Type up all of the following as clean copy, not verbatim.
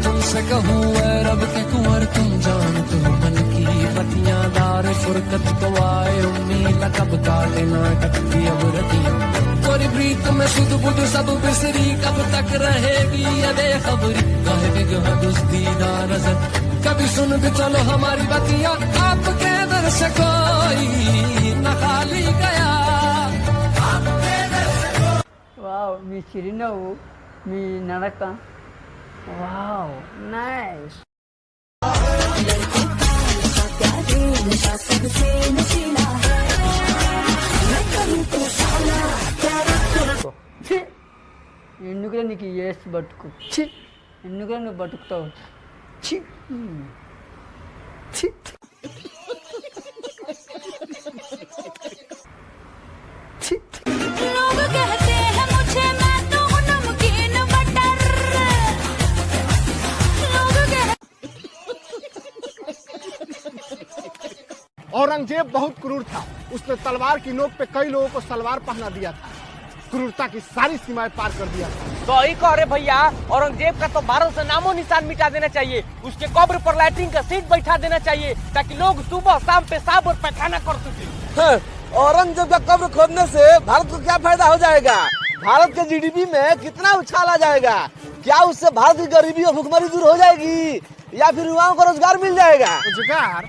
तुमसे कहूँ रब के कुंवर तुम जान तुम मन की पतियां दार फुरकत को आए उम्मीद कब काटे ना कटती अब रती तोरी प्रीत में सुध बुध सब बिसरी कब तक रहेगी ये बेखबरी कहे बिगह दीदार नजर कभी सुन भी चलो हमारी बतिया आपके दर से कोई न खाली गया వావ్ మీ చిరునవ్వు మీ నడక వావ్ నైస్ ఎందుకురా నీకు ఏసి బతుకు చి ఎందుకురా నువ్వు బతుకుతావు చి చి చి औरंगजेब बहुत क्रूर था। उसने तलवार की नोक पे कई लोगों को सलवार पहना दिया था। क्रूरता की सारी सीमाएं पार कर दिया था। तो ही कह रहे भैया, औरंगजेब का तो भारत से नामो निशान मिटा देना चाहिए। उसके कब्र पर लैट्रिन का सीट बैठा देना चाहिए ताकि लोग सुबह शाम पेशाब और पैखाना कर सके। औरंगजेब का कब्र खोदने से भारत को क्या फायदा हो जाएगा? भारत के जीडीपी में कितना उछाल आ जाएगा? क्या उससे भारत की गरीबी और भुखमरी दूर हो जाएगी या फिर युवाओं को रोजगार मिल जाएगा? रोजगार?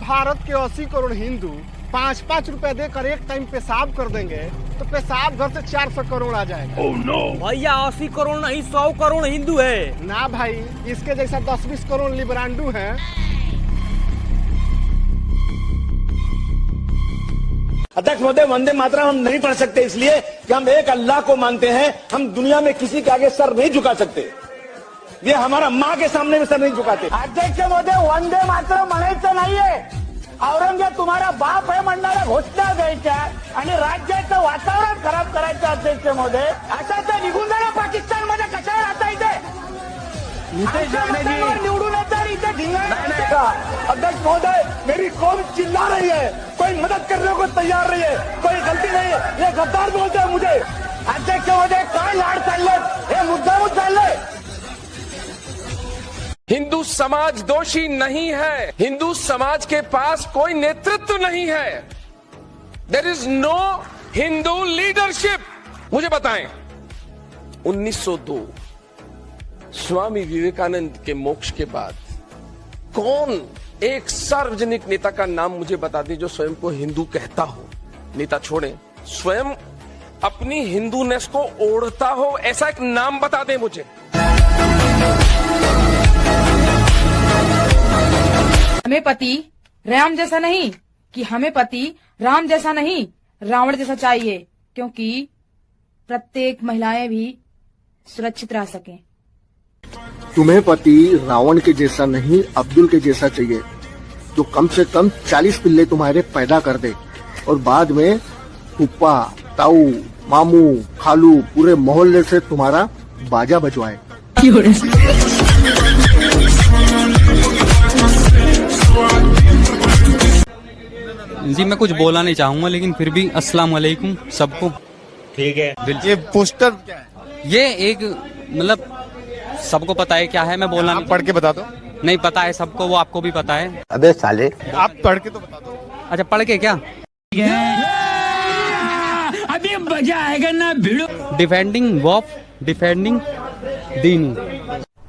भारत के 80 करोड़ हिंदू 5-5 रुपए देकर एक टाइम पेशाब कर देंगे तो पेशाब घर से 400 करोड़ आ जाएगा। oh, no. भैया 80 करोड़ नहीं 100 करोड़ हिंदू है ना भाई, इसके जैसा 10-20 करोड़ लिबरांडू है। अध्यक्ष महोदय, वंदे मातरम हम नहीं पढ़ सकते इसलिए कि हम एक अल्लाह को मानते हैं। हम दुनिया में किसी के आगे सर नहीं झुका सकते। ये हमारा माँ के सामने भी सर नहीं झुकाते। अध्यक्ष महोदय, वंदे मातरम म्हणायचं नाहीये, औरंगजेब तुम्हारा बाप आहे म्हणणाऱ्या घोषणा द्यायच्या आणि राज्याचं वातावरण खराब करायचं. अध्यक्ष महोदय, आता ते निघून जाणं पाकिस्तान मध्ये कशाला राहता इथे निवडून येतात इथे ढिंगाणा. अध्यक्ष महोदय, मेरी कौम चिल्ला रही है, कोई मदद करने को तैयार नहीं है, कोई गलती नहीं है, ये गद्दार बोलते हैं मुझे. अध्यक्ष महोदय, काय लाड चाललेत हे मुद्दामून चाललंय. हिंदू समाज दोषी नहीं है। हिंदू समाज के पास कोई नेतृत्व नहीं है। There is no Hindu leadership. मुझे बताएं, 1902 स्वामी विवेकानंद के मोक्ष के बाद कौन एक सार्वजनिक नेता का नाम मुझे बता दे जो स्वयं को हिंदू कहता हो? नेता छोड़ें, स्वयं अपनी हिंदूनेस को ओढ़ता हो, ऐसा एक नाम बता दे मुझे। हमें पति राम जैसा नहीं कि हमें पति राम जैसा नहीं रावण जैसा चाहिए, क्योंकि प्रत्येक महिलाएं भी सुरक्षित रह सकें। तुम्हें पति रावण के जैसा नहीं अब्दुल के जैसा चाहिए, जो कम से कम 40 पिल्ले तुम्हारे पैदा कर दे और बाद में फूफा, ताऊ, मामू, खालू पूरे मोहल्ले से तुम्हारा बाजा बजवाए। जी मैं कुछ बोलना नहीं चाहूंगा, लेकिन फिर भी अस्सलाम वालेकुम सबको। ठीक है। ये पोस्टर क्या है? ये एक मतलब सबको पता है क्या है, मैं बोलना आप पढ़ के बता दो। नहीं पता है सबको, वो आपको भी पता है। अबे साले, आप पढ़ के तो बता दो। अच्छा पढ़ के क्या? अभी मजा आएगा ना भिड़ो. डिफेंडिंग वॉफ डिफेंडिंग दीनू।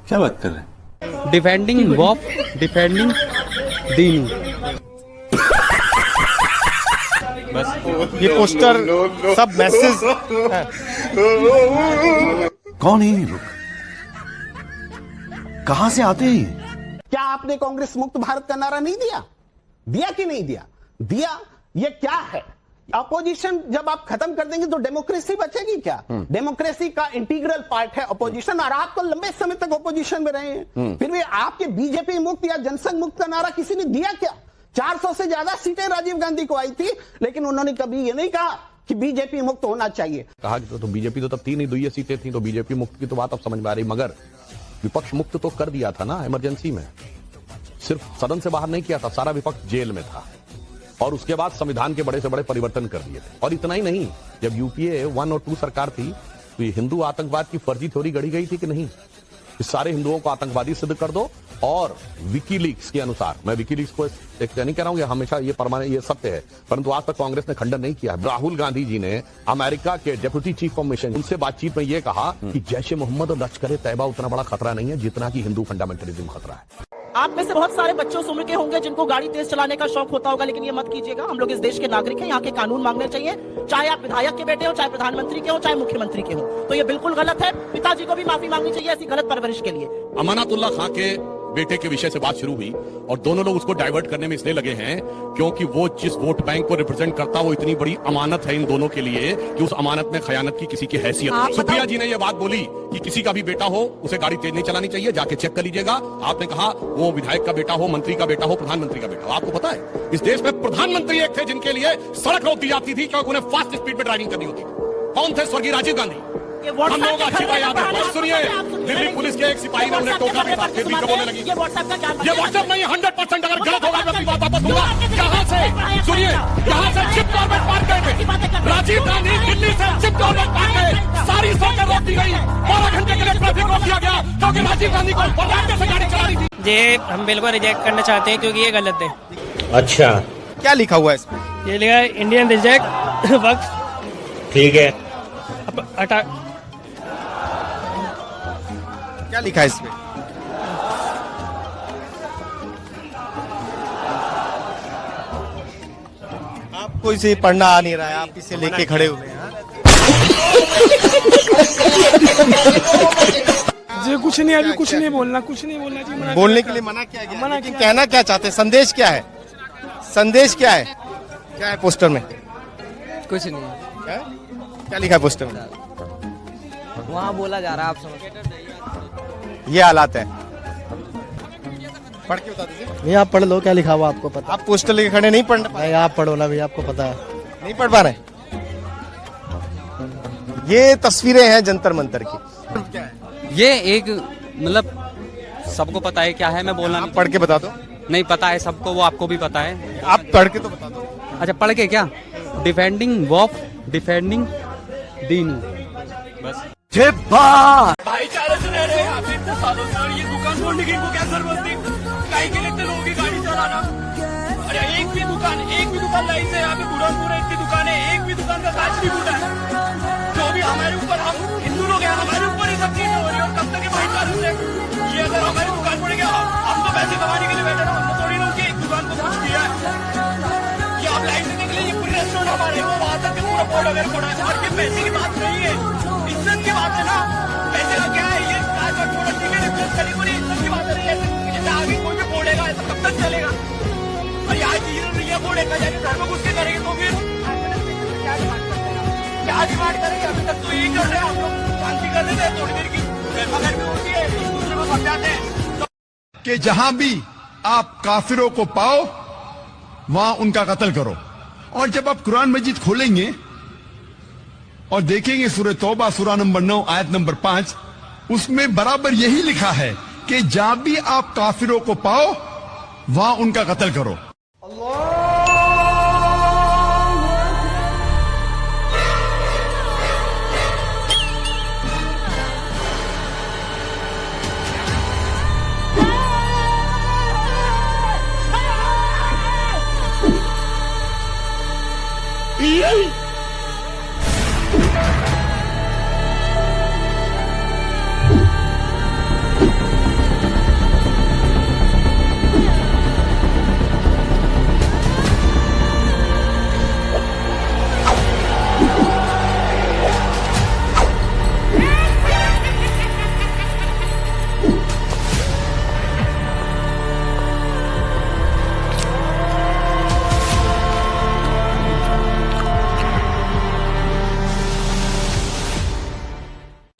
क्या बात कर रहे हैं? डिफेंडिंग वॉफ डिफेंडिंग दीनू। बस ये पोस्टर सब मैसेज कौन है ये लोग? कहां से आते हैं? क्या आपने कांग्रेस मुक्त भारत का नारा नहीं दिया? दिया कि नहीं दिया? दिया. ये क्या है? अपोजिशन जब आप खत्म कर देंगे तो डेमोक्रेसी बचेगी क्या? डेमोक्रेसी का इंटीग्रल पार्ट है अपोजिशन, और आप तो लंबे समय तक अपोजिशन में रहे हैं. फिर भी आपके बीजेपी मुक्त या जनसंघ मुक्त का नारा किसी ने दिया क्या? 400 से ज्यादा सीटें राजीव गांधी को आई थी, लेकिन उन्होंने कभी ये नहीं कहा कि बीजेपी मुक्त होना चाहिए. कहा तो बीजेपी तो तब 3 ही 2 सीटें थी, तो बीजेपी मुक्त की तो बात अब समझ में आ रही, मगर विपक्ष मुक्त तो कर दिया था ना इमरजेंसी में. सिर्फ सदन से बाहर नहीं किया था, सारा विपक्ष जेल में था, और उसके बाद संविधान के बड़े से बड़े परिवर्तन कर दिए थे. और इतना ही नहीं, जब यूपीए 1 और 2 सरकार थी तो ये हिंदू आतंकवाद की फर्जी थ्योरी गढ़ी गई थी कि नहीं? इस सारे हिंदुओं को आतंकवादी सिद्ध कर दो। और विकीलीक्स के अनुसार, मैं विकीलीक्स को एक नहीं कह रहा हूं, ये हमेशा ये परमानेंट ये सत्य है, परंतु आज तक कांग्रेस ने खंडन नहीं किया है। राहुल गांधी जी ने अमेरिका के डेप्यूटी चीफ ऑफ मिशन उनसे बातचीत में ये कहा कि जैश ए मोहम्मद और लश्कर ए तैयबा उतना बड़ा खतरा नहीं है जितना कि हिंदू फंडामेंटलिज्म खतरा है। आप में से बहुत सारे बच्चों उम्र के होंगे जिनको गाड़ी तेज चलाने का शौक होता होगा, लेकिन ये मत कीजिएगा। हम लोग इस देश के नागरिक हैं, यहाँ के कानून मांगने चाहिए, चाहे आप विधायक के बेटे हो, चाहे प्रधानमंत्री के हो, चाहे मुख्यमंत्री के हो। तो ये बिल्कुल गलत है। पिताजी को भी माफी मांगनी चाहिए ऐसी गलत परवरिश के लिए। अमानतुल्ला खां के बेटे के विषय से बात शुरू हुई और दोनों लोग उसको डाइवर्ट करने में इसलिए लगे हैं क्योंकि वो जिस वोट बैंक को रिप्रेजेंट करता वो इतनी बड़ी अमानत है इन दोनों के लिए कि उस अमानत में खयानत की किसी की हैसियत नहीं। सुप्रिया जी ने ये बात बोली कि किसी का भी बेटा हो उसे गाड़ी तेज नहीं चलानी चाहिए, जाके चेक कर लीजिएगा। आपने कहा वो विधायक का बेटा हो, मंत्री का बेटा हो, प्रधानमंत्री का बेटा हो। आपको पता है इस देश में प्रधानमंत्री एक थे जिनके लिए सड़क रोक दी जाती थी क्योंकि उन्हें फास्ट स्पीड में ड्राइविंग करनी होती। कौन थे? स्वर्गीय राजीव गांधी। हम लोग अच्छी बात याद है। सुनिए, दिल्ली पुलिस के एक सिपाही ने उन्हें टोका भी था, फिर भी बोलने लगी ये व्हाट्सएप नहीं, 100% अगर गलत होगा मैं अपनी बात वापस लूंगा। कहां से? सुनिए, यहां से चिप कॉर्बेट पार्क गए, राजीव गांधी दिल्ली से चिप कॉर्बेट पार्क गए, सारी सड़कें रोक दी गई, 12 घंटे के लिए ट्रैफिक रोक दिया गया क्योंकि राजीव गांधी को बर्दाश्त से गाड़ी चला रही थी। ये हम बिल्कुल रिजेक्ट करना चाहते हैं क्योंकि ये गलत है। अच्छा, क्या लिखा हुआ है इसमें? ये लिखा है इंडियन रिजेक्ट वक्त। ठीक है, क्या लिखा है इसमें? आपको इसे पढ़ना आ नहीं रहा है, आप इसे लेके खड़े हुए हैं। जी कुछ नहीं, अभी कुछ नहीं बोलना, कुछ नहीं बोलना जी। बोलने के लिए मना किया गया, लेकिन कहना क्या चाहते हैं? संदेश क्या है? संदेश क्या है? क्या है पोस्टर में? कुछ नहीं। क्या लिखा है पोस्टर में? वहाँ बोला जा रहा है, आप समझ। ये हालात है। पढ़ के बता दीजिए भैया, आप पढ़ लो क्या लिखा हुआ आपको पता। आप पोस्टर लेके खड़े नहीं पढ़ भाई आप पढ़ो ना भैया, आपको पता है। नहीं पढ़ पा रहे? ये तस्वीरें हैं जंतर मंतर की। ये एक मतलब सबको पता है क्या है, मैं बोलना पढ़ के बता दो। नहीं पता है सबको, वो आपको भी पता है। आप पढ़ के तो बता दो। अच्छा पढ़ के क्या? डिफेंडिंग वॉफ डिफेंडिंग दीन बस। भाईचारे से रह रहे हैं आप इतने सालों से, और ये दुकान खोलने की इनको क्या जरूरत थी? कहीं के लिए लोगों की गाड़ी चलाना। अरे एक भी दुकान लाइन से यहाँ पे बुरहानपुर इतनी दुकान है, एक भी दुकान का कांच नहीं फूटा है। जो भी हमारे ऊपर, हम हिंदू लोग हैं, हमारे ऊपर ही सब चीजें हो रही है। और कब तक ये भाईचारे से? ये अगर हमारी दुकान पड़ेगी, हम तो पैसे कमाने के लिए बैठे ना, हमने थोड़ी लोग एक दुकान को कुछ किया है। ये आप लाइन से निकले, ये पूरे रेस्टोरेंट हमारे, वो वहां तक पूरा बोर्ड वगैरह पड़ा है। और ये पैसे की बात नहीं है, इज्जत की बात है ना। पैसे का क्या है? ये आज और थोड़ा टिकट इज्जत चली, पूरी इज्जत की बात है। जैसे आगे कोई भी बोलेगा ऐसा कब तक चलेगा? और यहाँ चीजें नहीं है, बोलेगा जाके घर में घुस के करेंगे तो फिर क्या डिमांड करेंगे? अभी तक तो यही कर रहे हैं हम लोग, शांति कर रहे थे थोड़ी देर की, घर में होती है, एक दूसरे को समझाते हैं कि जहां भी आप काफिरों को पाओ वहां उनका कत्ल करो। और जब आप कुरान मजीद खोलेंगे और देखेंगे सूरह तौबा सूरा नंबर 9 आयत नंबर 5, उसमें बराबर यही लिखा है कि जहां भी आप काफिरों को पाओ वहां उनका कत्ल करो।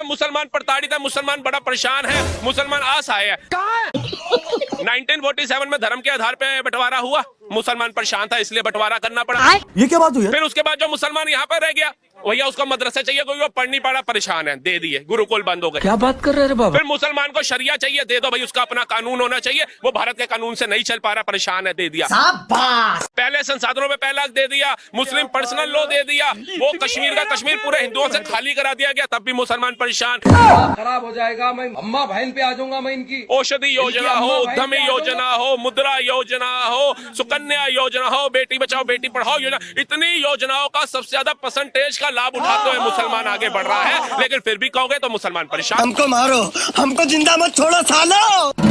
मुसलमान प्रताड़ित है, मुसलमान बड़ा परेशान है, मुसलमान आस आए हैं। 1947 में धर्म के आधार पे बंटवारा हुआ, मुसलमान परेशान था इसलिए बंटवारा करना पड़ा। ये क्या बात हुई है? फिर उसके बाद जो मुसलमान यहाँ पर रह गया, भैया उसको मदरसा चाहिए, कोई वो पढ़ नहीं पड़ा, परेशान है, दे दिए, गुरुकुल बंद हो गए। क्या बात कर रहे हैं बाबा? फिर मुसलमान को शरिया चाहिए, दे दो भाई, उसका अपना कानून होना चाहिए, वो भारत के कानून से नहीं चल पा रहा, परेशान है, दे दिया। पहले संसाधनों में पहला दे दिया, मुस्लिम पर्सनल लॉ दे दिया, वो कश्मीर का कश्मीर पूरे हिंदुओं से खाली करा दिया गया, तब भी मुसलमान परेशान। खराब हो जाएगा, मैं अम्मा बहन पे आ जाऊंगा मैं इनकी। औषधि योजना हो, उद्यमी योजना हो, मुद्रा योजना हो, सुकन्या योजना हो, बेटी बचाओ बेटी पढ़ाओ योजना, इतनी योजनाओं का सबसे ज्यादा परसेंटेज का लाभ उठाते हुए मुसलमान आगे बढ़ रहा है। लेकिन फिर भी कहोगे तो मुसलमान परेशान। हमको मारो, हमको जिंदा मत छोड़ो सालो।